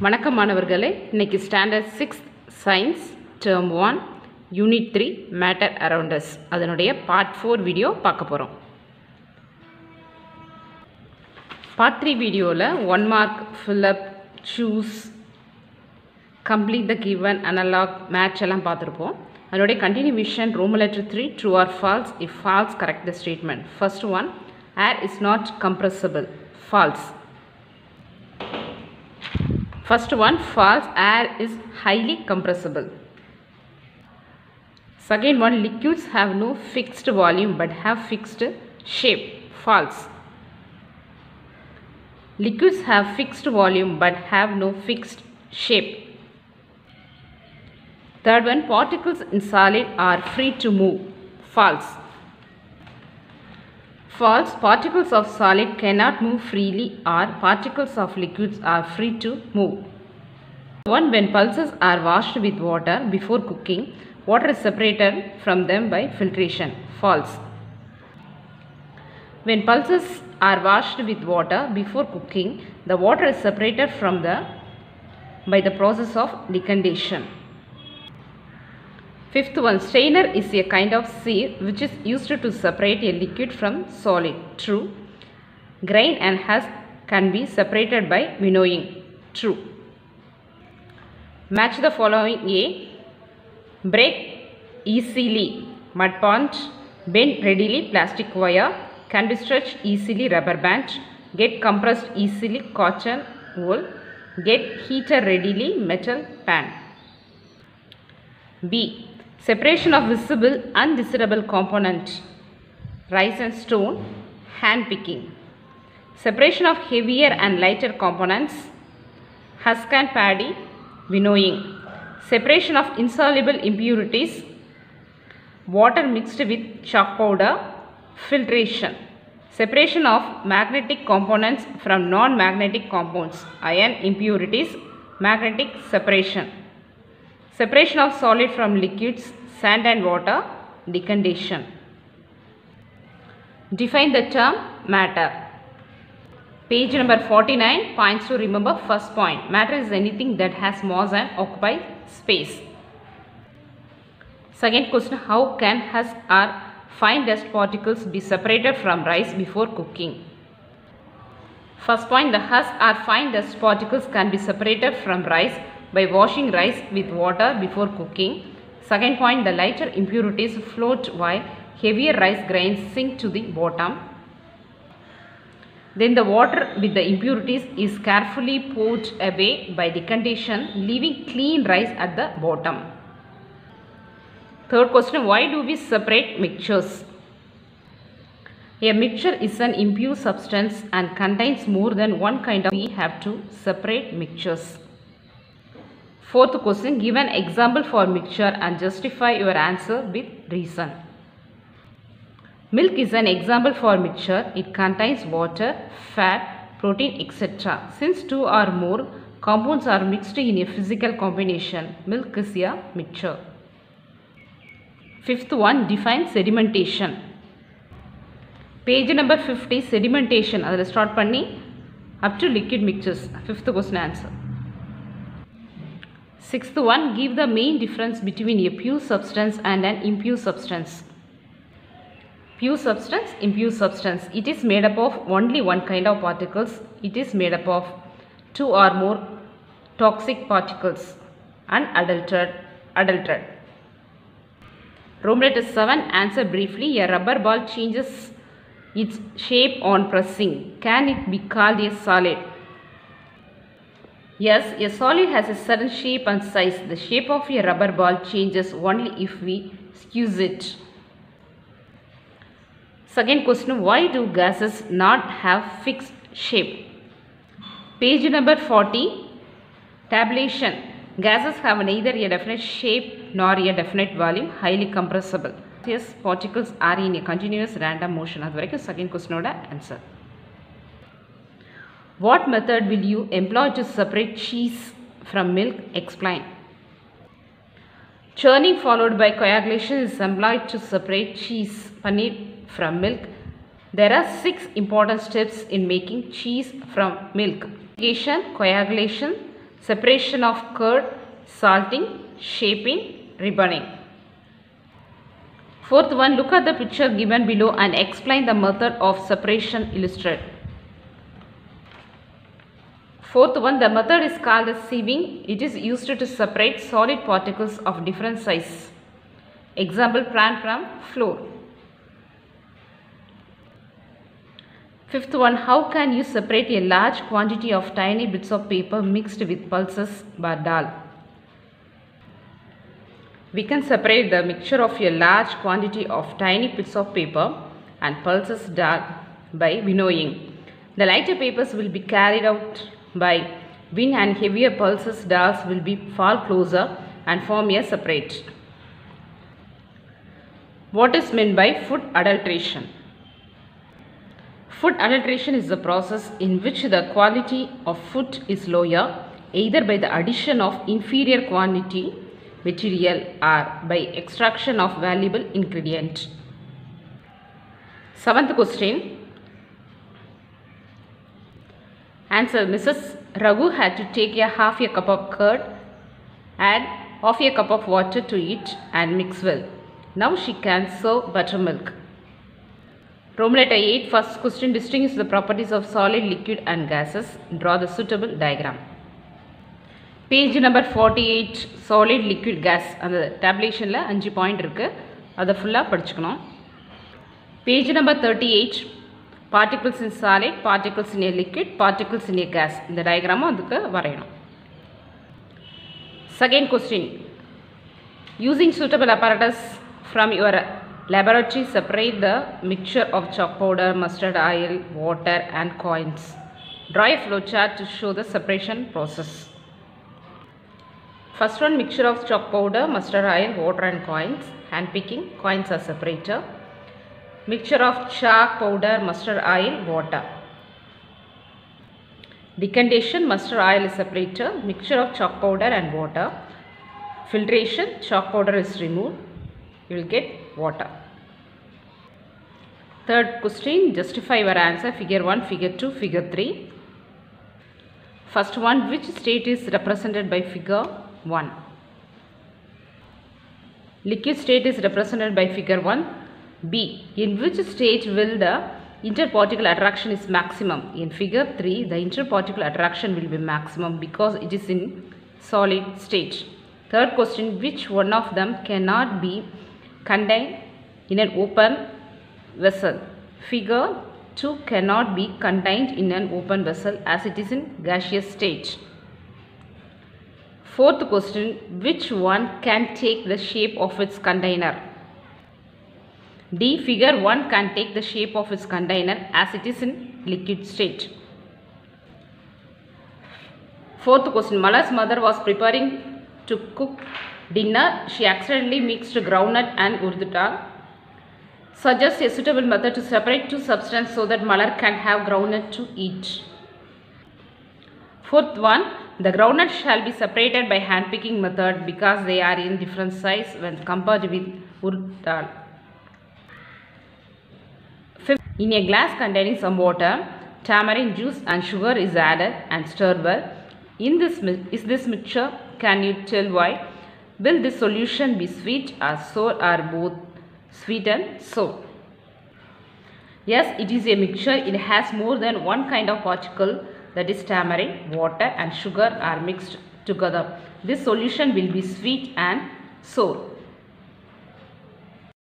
வணக்கம் மாணவர்களே, இன்னைக்கு standard 6th science term 1 unit 3 matter around us அதனுடைய பார்ட் 4 வீடியோ பார்க்க போகிறோம். பார்ட் 3 வீடியோவில் 1 mark fill up, choose, complete the given, analog, match எல்லாம் பார்த்துருப்போம். அதனுடைய continuation Roman letter 3 true or false. If false correct the statement. First one, air is not compressible. False. First one, false, air is highly compressible. Second one, liquids have no fixed volume but have fixed shape. False. Liquids have fixed volume but have no fixed shape. Third one, particles in solid are free to move. False. False. Particles of solid cannot move freely or particles of liquids are free to move. One, when pulses are washed with water before cooking, water is separated from them by filtration. False. When pulses are washed with water before cooking, the water is separated from by the process of decantation. Fifth one, strainer is a kind of sieve which is used to separate a liquid from solid. True. Grain and husk can be separated by winnowing. True. Match the following. A. Break easily mud pond, bend readily plastic wire, can be stretched easily rubber band, get compressed easily cotton wool, get heated readily metal pan. B. Separation of visible and invisible component, rice and stone, hand picking. Separation of heavier and lighter components, husk and paddy, winnowing. Separation of insoluble impurities, water mixed with chalk powder, filtration. Separation of magnetic components from non-magnetic compounds, iron impurities, magnetic separation. Separation of solid from liquids, sand and water, decantation. Define the term matter. Page number 49, points to remember. First point, matter is anything that has mass and occupies space. Second question, how can husk or fine dust particles be separated from rice before cooking? First point, the husk or fine dust particles can be separated from rice by washing rice with water before cooking. Second point, the lighter impurities float while heavier rice grains sink to the bottom. Then the water with the impurities is carefully poured away by decantation, leaving clean rice at the bottom. Third question, why do we separate mixtures? A mixture is an impure substance and contains more than one kind of. We have to separate mixtures. Fourth question, give an example for mixture and justify your answer with reason. Milk is an example for mixture. It contains water, fat, protein, etc. Since two or more compounds are mixed in a physical combination, milk is a mixture. Fifth one, define sedimentation. Page number 50, sedimentation. Adha start panni up to liquid mixtures. Fifth question answer. Sixth one, give the main difference between a pure substance and an impure substance. Pure substance, impure substance. It is made up of only one kind of particles. It is made up of two or more toxic particles. Unadulterated. Roman letter 7, answer briefly. A rubber ball changes its shape on pressing. Can it be called a solid? Yes, a solid has a certain shape and size. The shape of a rubber ball changes only if we squeeze it. Second question, why do gases not have fixed shape? Page number 40, tabulation. Gases have neither a definite shape nor a definite volume, highly compressible. Yes, particles are in a continuous random motion. That's the second question answer. What method will you employ to separate cheese from milk? Explain. Churning followed by coagulation is employed to separate cheese, paneer from milk. There are 6 important steps in making cheese from milk: coagulation, separation of curd, salting, shaping, ribboning. Fourth one, look at the picture given below and explain the method of separation illustrated. Fourth one, the method is called the sieving. It is used to separate solid particles of different size. Example, plant from flour. Fifth one, how can you separate a large quantity of tiny bits of paper mixed with pulses by dal? We can separate the mixture of a large quantity of tiny bits of paper and pulses dal by winnowing. The lighter papers will be carried out by wind and heavier pulses dals will be fall closer and form a separate. What is meant by food adulteration? Food adulteration is the process in which the quality of food is lower either by the addition of inferior quantity material or by extraction of valuable ingredient. Seventh question. Answer. Mrs. Raghu had to take half a cup of curd, add half a cup of water to it and mix well. Now she can serve buttermilk. Roman letter 8. First question. Distinguish the properties of solid, liquid and gases. Draw the suitable diagram. Page number 48. Solid, liquid, gas. And the tabulation la 5 point irukku. Adha full ah padichukanum. Page number 38. Particles in solid, particles in a liquid, particles in a gas. The diagram adukku varayanum. Second question. Using suitable apparatus from your laboratory, separate the mixture of chalk powder, mustard oil, water and coins. Draw a flowchart to show the separation process. First one, mixture of chalk powder, mustard oil, water and coins. Hand picking, coins are separator. Mixture of chalk powder, mustard oil, water. Decantation, mustard oil is separator. Mixture of chalk powder and water. Filtration, chalk powder is removed. You will get water. Third question, justify your answer. Figure 1, figure 2, figure 3. First one, which state is represented by figure 1? Liquid state is represented by figure 1. B. In which state will the interparticle attraction is maximum? In figure 3, the interparticle attraction will be maximum because it is in solid state. Third question, which one of them cannot be contained in an open vessel? Figure 2 cannot be contained in an open vessel as it is in gaseous state. Fourth question, which one can take the shape of its container? D. Figure 1 can take the shape of its container as it is in liquid state. Fourth question, Mala's mother was preparing to cook dinner. She accidentally mixed groundnut and urd dal. Suggest a suitable method to separate two substances so that Malar can have groundnut to eat. Fourth one, the groundnut shall be separated by hand picking method because they are in different size when compared with urd dal. Fifth, in a glass containing some water, tamarind juice and sugar is added and stirred well. Is this mixture? Can you tell why? Will this solution be sweet or sour or both sweet and sour? Yes, it is a mixture. It has more than one kind of particle, that is tamarind, water and sugar are mixed together. This solution will be sweet and sour.